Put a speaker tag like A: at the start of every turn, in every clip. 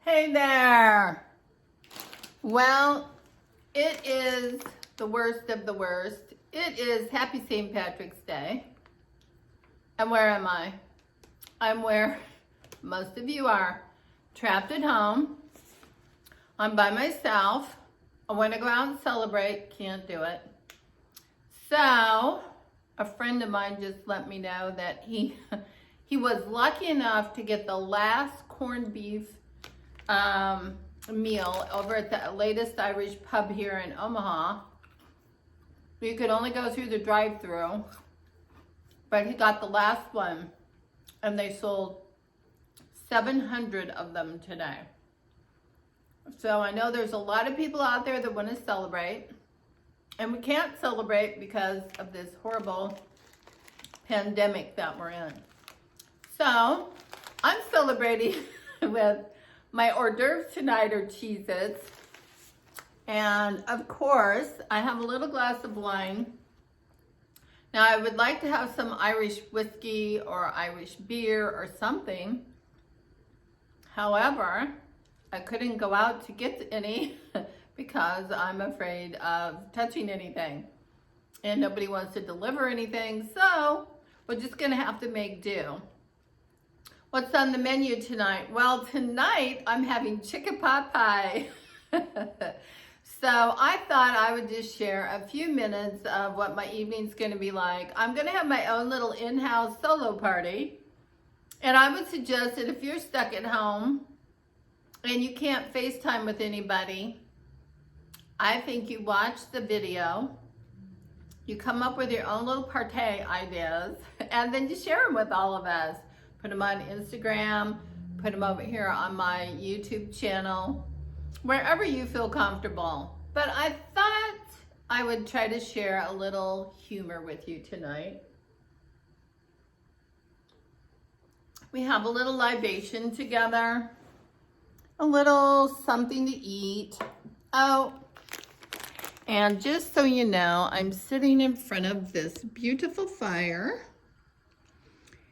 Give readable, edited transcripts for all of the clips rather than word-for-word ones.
A: Hey there. Well, it is the worst of the worst. It is Happy St. Patrick's Day. And where am I? I'm where most of you are, trapped at home. I'm by myself. I want to go out and celebrate, can't do it. So, a friend of mine just let me know that he was lucky enough to get the last corned beef meal over at the latest Irish pub here in Omaha. You could only go through the drive-thru, but he got the last one, and they sold 700 of them today. So I know there's a lot of people out there that want to celebrate, and we can't celebrate because of this horrible pandemic that we're in. So I'm celebrating with my hors d'oeuvres tonight are Cheez-Its. And of course, I have a little glass of wine. Now I would like to have some Irish whiskey or Irish beer or something. However, I couldn't go out to get any because I'm afraid of touching anything. And nobody wants to deliver anything, so we're just gonna have to make do. What's on the menu tonight? Well, tonight I'm having chicken pot pie. So I thought I would just share a few minutes of what my evening's gonna be like. I'm gonna have my own little in-house solo party. And I would suggest that if you're stuck at home and you can't FaceTime with anybody, I think you watch the video, you come up with your own little party ideas, and then you share them with all of us. Put them on Instagram, put them over here on my YouTube channel, wherever you feel comfortable. But I thought I would try to share a little humor with you tonight. We have a little libation together, a little something to eat. Oh, and just so you know, I'm sitting in front of this beautiful fire.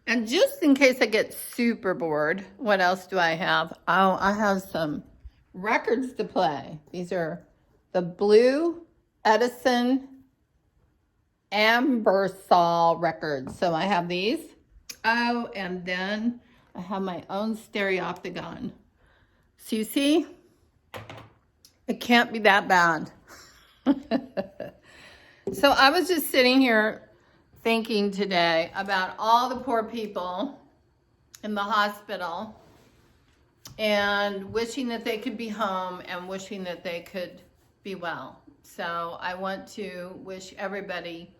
A: And just in case I get super bored, what else do I have? Oh, I have some records to play. These are the Blue Edison Ambersol records. So I have these. Oh, and then I have my own stereopticon. So you see, it can't be that bad. So I was just sitting here thinking today about all the poor people in the hospital and wishing that they could be home and wishing that they could be well. So I want to wish everybody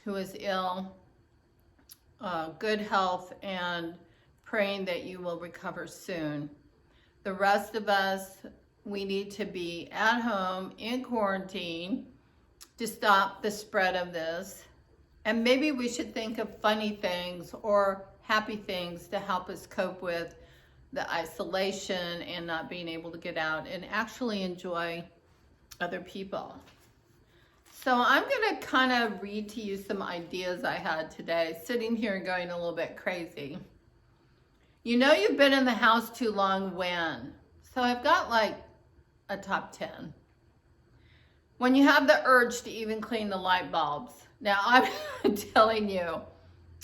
A: who is ill good health and praying that you will recover soon. The rest of us, we need to be at home in quarantine to stop the spread of this. And maybe we should think of funny things or happy things to help us cope with the isolation and not being able to get out and actually enjoy other people. So I'm gonna kind of read to you some ideas I had today, sitting here and going a little bit crazy. You know you've been in the house too long when? So I've got like a top 10. When you have the urge to even clean the light bulbs. Now, I'm telling you,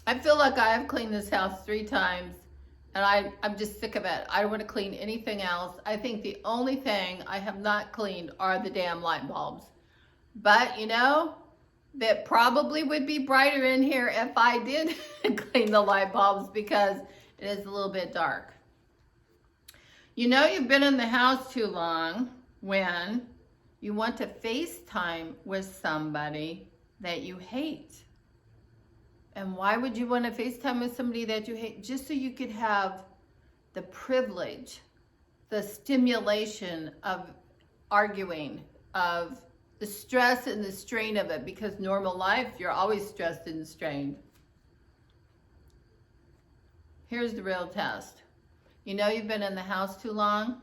A: I feel like I have cleaned this house 3 times, and I'm just sick of it. I don't want to clean anything else. I think the only thing I have not cleaned are the damn light bulbs. But, you know, that probably would be brighter in here if I did clean the light bulbs because it is a little bit dark. You know you've been in the house too long when you want to FaceTime with somebody that you hate. And why would you want to FaceTime with somebody that you hate? Just so you could have the privilege, the stimulation of arguing, of the stress and the strain of it, because normal life, you're always stressed and strained. Here's the real test. You know you've been in the house too long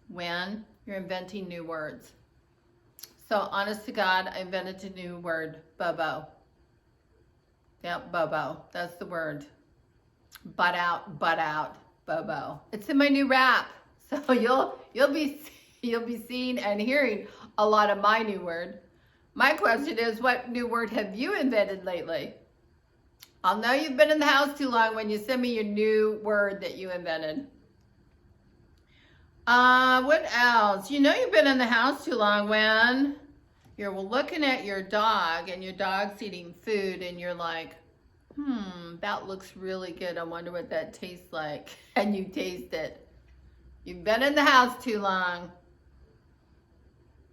A: when you're inventing new words. So honest to God, I invented a new word, bobo. Yep, bobo, that's the word. Butt out, bobo. It's in my new rap. So you'll be seeing and hearing a lot of my new word. My question is, what new word have you invented lately? I'll know you've been in the house too long when you send me your new word that you invented. What else? You know you've been in the house too long when you're looking at your dog and your dog's eating food and you're like, that looks really good. I wonder what that tastes like. And you taste it. You've been in the house too long.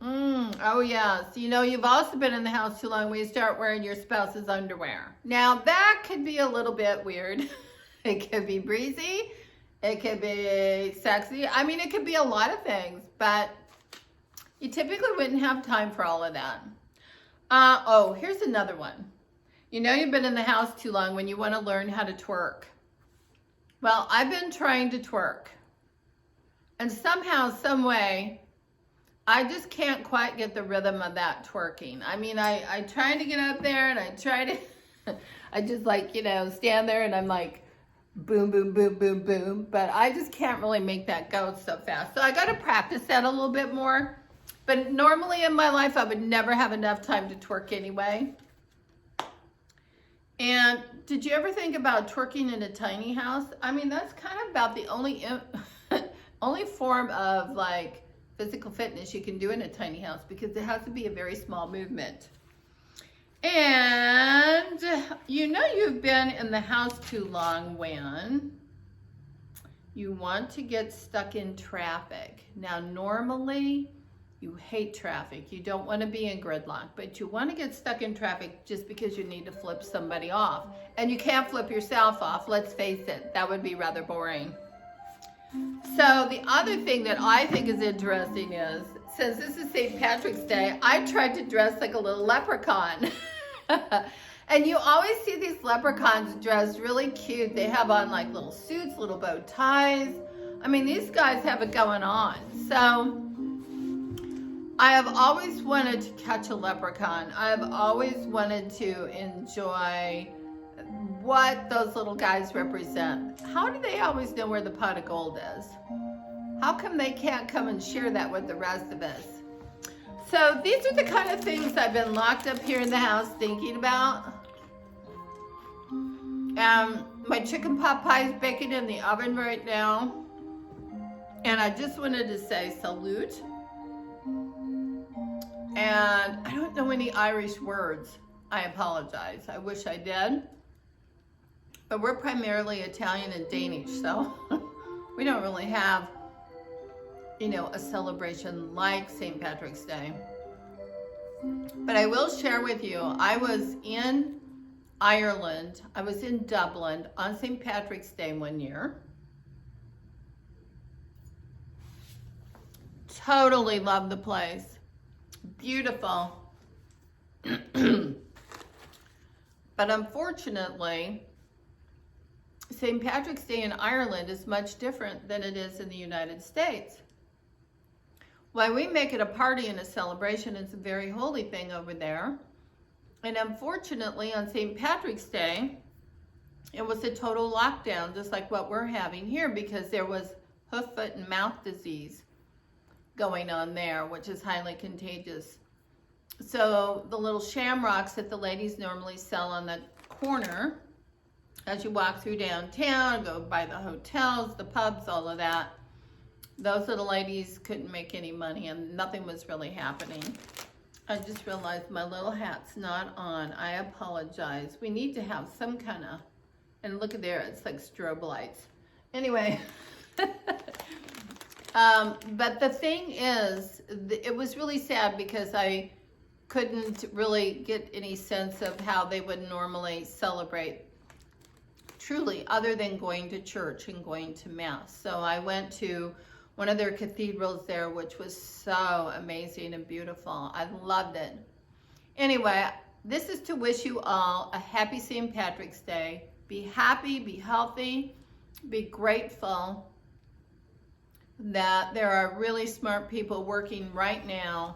A: Oh yes. You know, you've also been in the house too long when you start wearing your spouse's underwear. Now that could be a little bit weird. It could be breezy. It could be sexy. I mean, it could be a lot of things, but you typically wouldn't have time for all of that. Oh, here's another one. You know you've been in the house too long when you want to learn how to twerk. Well, I've been trying to twerk. And somehow, some way, I just can't quite get the rhythm of that twerking. I mean, I try to get up there and I try to, I just like, you know, stand there and I'm like, boom, boom, boom, boom, boom. But I just can't really make that go so fast. So I got to practice that a little bit more. But normally in my life, I would never have enough time to twerk anyway. And did you ever think about twerking in a tiny house? I mean, that's kind of about the only form of like physical fitness you can do in a tiny house, because it has to be a very small movement. And you know you've been in the house too long when you want to get stuck in traffic. Now, normally you hate traffic. You don't want to be in gridlock, but you want to get stuck in traffic just because you need to flip somebody off. And you can't flip yourself off, let's face it. That would be rather boring. So the other thing that I think is interesting is, since this is St. Patrick's Day, I tried to dress like a little leprechaun. And you always see these leprechauns dressed really cute. They have on like little suits, little bow ties. I mean, these guys have it going on. So I have always wanted to catch a leprechaun. I've always wanted to enjoy what those little guys represent. How do they always know where the pot of gold is? How come they can't come and share that with the rest of us? So these are the kind of things I've been locked up here in the house thinking about. My chicken pot pie is baking in the oven right now. And I just wanted to say salute. And I don't know any Irish words. I apologize. I wish I did. But we're primarily Italian and Danish, so we don't really have, you know, a celebration like St. Patrick's Day. But I will share with you, I was in Ireland. I was in Dublin on St. Patrick's Day one year. Totally loved the place. Beautiful. But unfortunately, St. Patrick's Day in Ireland is much different than it is in the United States. While we make it a party and a celebration, it's a very holy thing over there. And unfortunately, on St. Patrick's Day, it was a total lockdown, just like what we're having here, because there was hoof, foot, and mouth disease going on there, which is highly contagious. So the little shamrocks that the ladies normally sell on the corner, as you walk through downtown, go by the hotels, the pubs, all of that, those little ladies couldn't make any money and nothing was really happening. I just realized my little hat's not on. I apologize. We need to have some kind of, and look at there, it's like strobe lights. Anyway, but the thing is, it was really sad because I couldn't really get any sense of how they would normally celebrate truly, other than going to church and going to mass. So I went to one of their cathedrals there, which was so amazing and beautiful. I loved it. Anyway, this is to wish you all a happy St. Patrick's Day. Be happy, be healthy, be grateful that there are really smart people working right now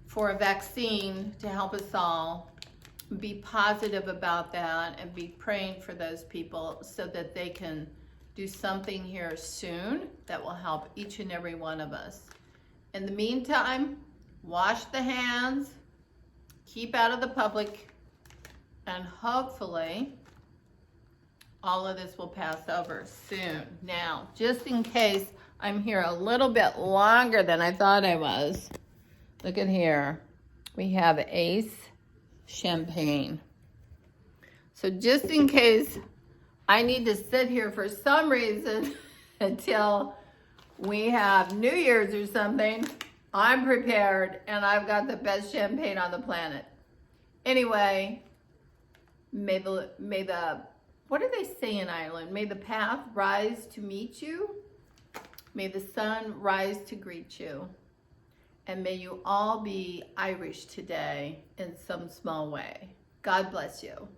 A: for a vaccine to help us all. Be positive about that and be praying for those people so that they can do something here soon that will help each and every one of us. In the meantime, wash the hands, keep out of the public, and hopefully all of this will pass over soon. Now, just in case I'm here a little bit longer than I thought I was, look at here. We have Ace Champagne. So just in case I need to sit here for some reason until we have New Year's or something, I'm prepared and I've got the best champagne on the planet. Anyway, may the what do they say in Ireland? May the path rise to meet you. May the sun rise to greet you. And may you all be Irish today in some small way. God bless you.